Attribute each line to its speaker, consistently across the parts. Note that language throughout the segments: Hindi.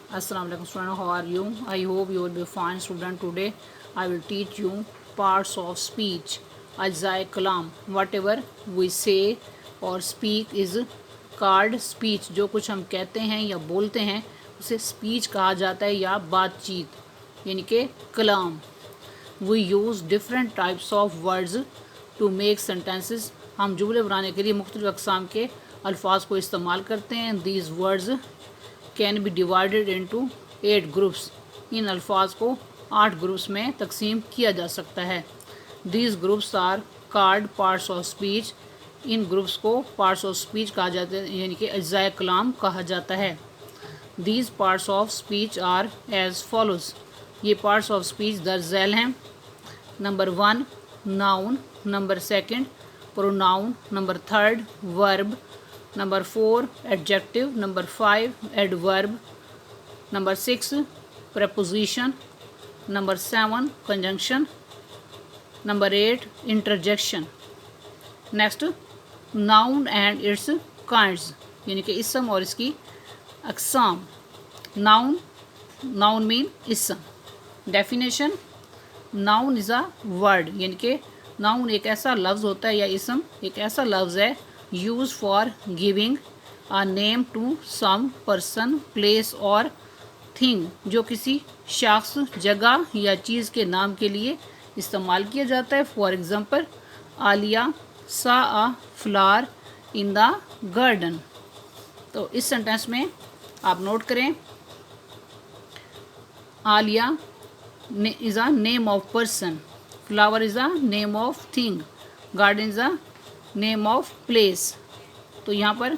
Speaker 1: Assalamu alaikum student, how are you? I hope you will be fine student. Today I will teach you parts of speech. Ajzae kalam, whatever we say or speak is called speech. जो कुछ हम कहते हैं या बोलते हैं उसे speech कहा जाता है या बातचीत यानी कि कलाम. We use different types of words to make sentences. हम जुमले बनाने के लिए मुख्तलिफ अक़साम के अल्फाज को इस्तेमाल करते हैं. These words can be divided into 8 groups. इन अल्फाज को 8 ग्रुप्स में तकसीम किया जा सकता है. These groups are called parts of speech. इन ग्रुप्स को पार्ट्स ऑफ स्पीच कहा जाता है यानी कि अज्जाए कलाम कहा जाता है. These parts of speech are as follows. ये पार्ट्स ऑफ स्पीच दर्ज झैल हैं. Number 1 noun, number 2 pronoun, number 3 verb, number 4 adjective, number 5 adverb, number 6 preposition, number 7 conjunction, number 8 interjection. Next noun and its kinds यानी कि इसम और इसकी अक़साम. नाउन मीन इसम. Definition noun is a word यानी कि नाउन एक ऐसा लफ्ज़ होता है या इसम एक ऐसा लफ्ज़ है use for giving a name to some person place और थिंग जो किसी शख्स जगह या चीज़ के नाम के लिए इस्तेमाल किया जाता है. For example Alia saw a flower in the garden. तो इस सेंटेंस में आप नोट करें Alia is a name of person, flower is a name of thing, garden is a name of place. तो यहाँ पर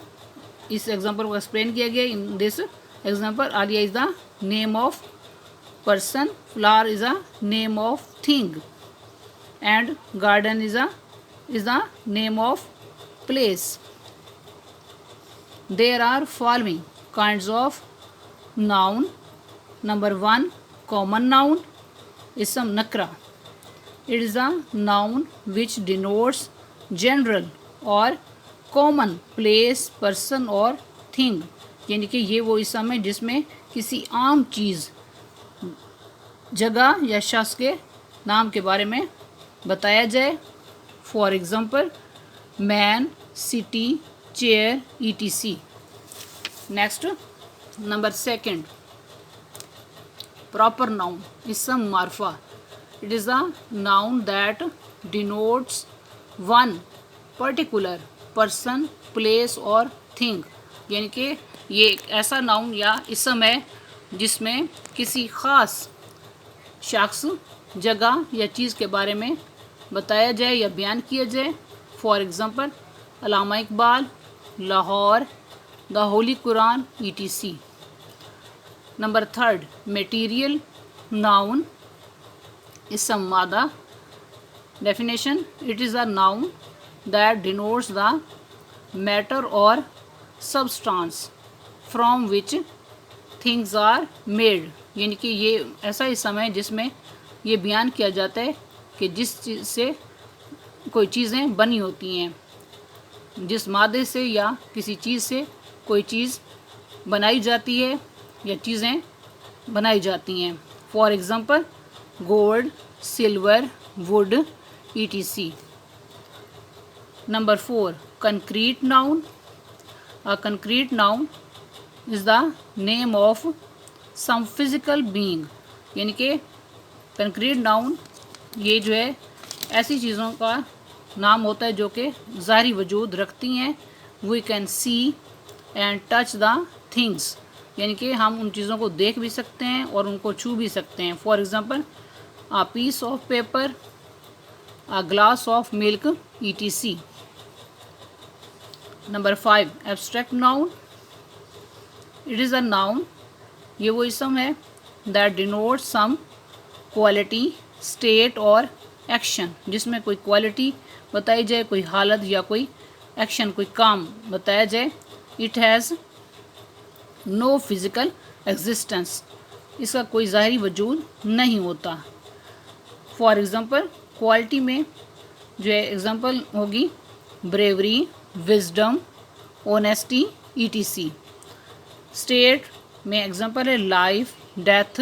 Speaker 1: इस एग्जांपल को एक्सप्लेन किया गया. In this example Alia is the name of person, flower is a name of thing and garden is the name of place. There are following kinds of noun. Number 1 common noun, इसम नकरा. It is a noun which denotes general और कॉमन प्लेस पर्सन और थिंग यानी कि ये वो इसम है जिसमें किसी आम चीज़ जगह या शख्स के नाम के बारे में बताया जाए. For example man, city, chair, etc. Next number 2 proper noun, इसम मार्फा. It is a noun that denotes one particular person place और थिंग यानी कि ये एक ऐसा नाउन या इसम है जिसमें किसी ख़ास शख्स जगह या चीज़ के बारे में बताया जाए या बयान किया जाए. For example Allama Iqbal, Lahore, the Holi Quran, etc. Number 3 material noun, इसम मादा. Definition it is a noun that denotes the matter or substance from which things are made यानी कि ये ऐसा इसम है जिसमें ये बयान किया जाता है कि जिस चीज़ से कोई चीज़ें बनी होती हैं, जिस मादे से या किसी चीज़ से कोई चीज़ बनाई जाती है या चीज़ें बनाई जाती हैं. For example gold, silver, would, etc. Number 4 concrete noun. A concrete noun is the name of some physical being यानी कि concrete noun ये जो है ऐसी चीज़ों का नाम होता है जो कि ज़ाहिरी वजूद रखती हैं. We can see and touch the things यानी कि हम उन चीज़ों को देख भी सकते हैं और उनको छू भी सकते हैं. For example a piece of paper, a glass of milk, etc. Number 5 abstract noun. It is a noun ये वो इसम है that denote some quality, state और एक्शन जिसमें कोई क्वालिटी बताई जाए, कोई हालत या कोई एक्शन, कोई काम बताया जाए. It has no physical existence इसका कोई ज़ाहिरी वजूद नहीं होता. फॉर एग्ज़ाम्पल क्वालिटी में जो है एग्ज़ाम्पल होगी bravery, wisdom, honesty, etc. State में एग्जांपल है life, death,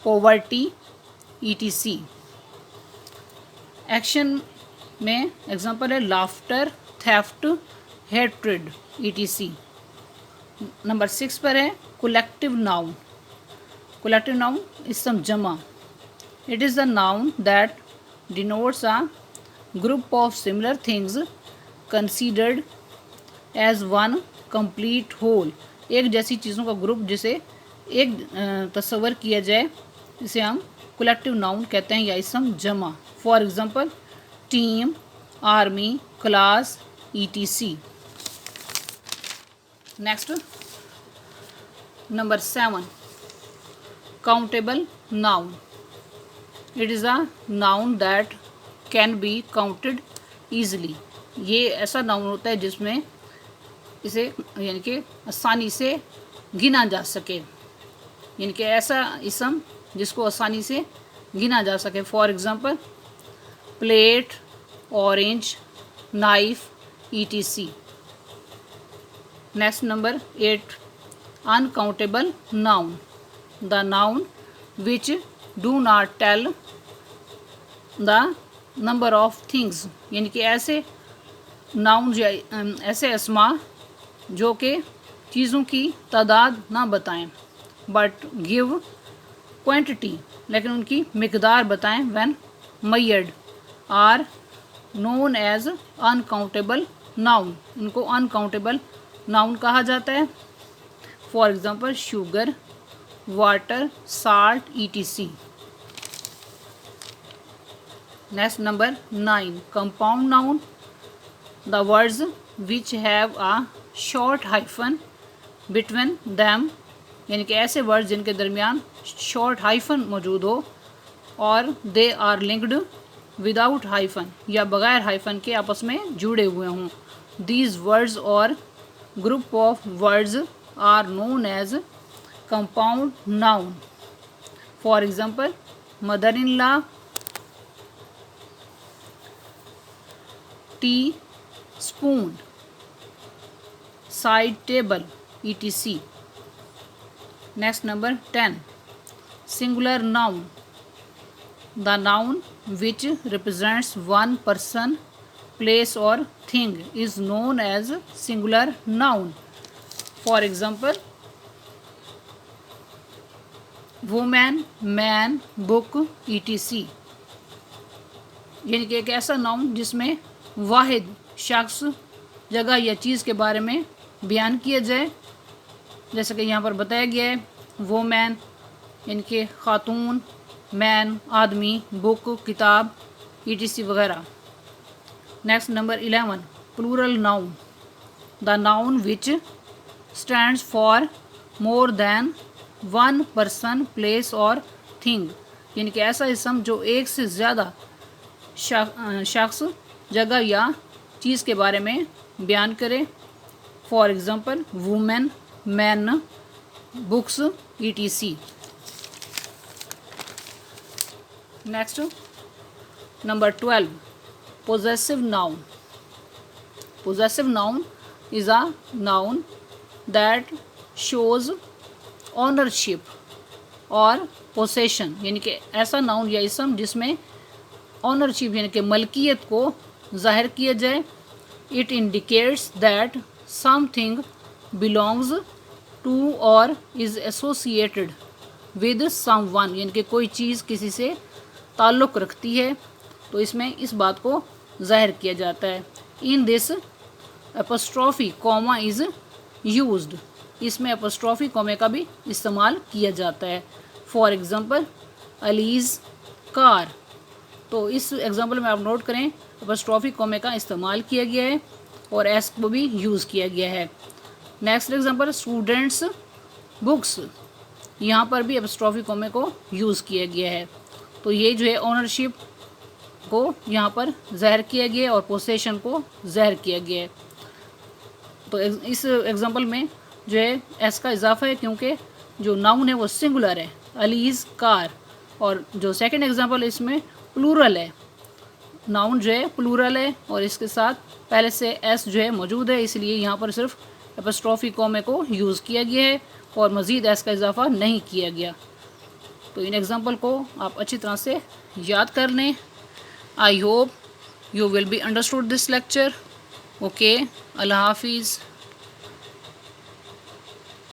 Speaker 1: poverty, etc. Action में एग्जांपल है laughter, theft, hatred, etc. Number 6 पर है कलेक्टिव नाउन। कलेक्टिव नाउन इसम जमा। It is the noun that denotes a group of similar things considered as one complete whole. एक जैसी चीज़ों का ग्रुप जिसे एक तस्वर किया जाए, इसे हम कलेक्टिव नाउन कहते हैं या इसम जमा। For example team, army, class, etc. Next number 7 countable noun. It is a noun that can be counted easily. ये ऐसा नाउन होता है जिसमें इसे यानी कि आसानी से गिना जा सके, यानी कि ऐसा इसम जिसको आसानी से गिना जा सके। For example plate, orange, knife, etc. Next number 8 uncountable noun. The noun which do not tell the number of things. यानी कि ऐसे नाउन ऐसे अस्मा जो कि चीज़ों की तादाद ना बताएं, बट गिव क्वांटिटी, लेकिन उनकी मिकदार बताएं। When made are known as uncountable noun. इनको अनकाउंटेबल नाउन कहा जाता है। For example sugar, water, salt, ETC. Next number 9 compound noun. The words which have a short hyphen between them. यानी कि ऐसे वर्ड्स जिनके दरमियान शॉर्ट हाइफन मौजूद हो और they are linked without hyphen, या बगैर हाइफन के आपस में जुड़े हुए हों। These words or group of words are known as compound noun. For example mother in law, teaspoon, side table, ETC. Next number 10 singular noun. The noun which represents one person, place और thing is known as singular noun. For example women, man, book, ETC. यानी कि एक ऐसा नाउन जिसमें वाहिद शख्स, जगह या चीज़ के बारे में बयान किया जाए, जैसे कि यहाँ पर बताया गया है। वुमेन यानी कि खातून, मैन आदमी, बुक किताब, ईटीसी वगैरह। Next number 11 plural noun. The noun which stands for more than one person, place और थिंग। यानी कि ऐसा इसम जो एक से ज़्यादा शख्स, जगह या चीज़ के बारे में बयान करे। For example women, man, books, etc. Next number 12 possessive noun. Possessive noun is a noun that shows ownership और possession, यानी कि ऐसा नाउन या इसम जिसमें ऑनरशिप यानी कि मलकियत को जाहिर किया जाए। It indicates that something belongs to और इज़ एसोसिएटेड विद समवन, यानी कि कोई चीज़ किसी से ताल्लुक़ रखती है, तो इसमें इस बात को जाहिर किया जाता है। In this apostrophe comma is used. इसमें एपोस्ट्रॉफी कॉमे का भी इस्तेमाल किया जाता है। For example Ali's car. तो इस एग्जांपल में आप नोट करें एपोस्ट्रॉफी कॉमे का इस्तेमाल किया गया है और एस को भी यूज़ किया गया है। Next example students books. यहाँ पर भी एपोस्ट्रॉफी कॉमे को यूज़ किया गया है। तो ये जो है ओनरशिप को यहाँ पर ज़ाहिर किया गया है और पोसेशन को ज़ाहिर किया गया है। तो इस एग्जांपल में जो है एस का इजाफा है क्योंकि जो नाउन है वो सिंगुलर है, अलीज़ कार। और जो सेकंड एग्जांपल इसमें प्लूरल है, नाउन जो है प्लूरल है और इसके साथ पहले से एस जो है मौजूद है, इसलिए यहाँ पर सिर्फ एपोस्ट्रॉफी कॉमे को यूज़ किया गया है और मज़ीद एस का इजाफ़ा नहीं किया गया। तो इन एग्ज़ाम्पल को आप अच्छी तरह से याद कर लें। I hope you will be understood this lecture. Okay, Allah Hafiz.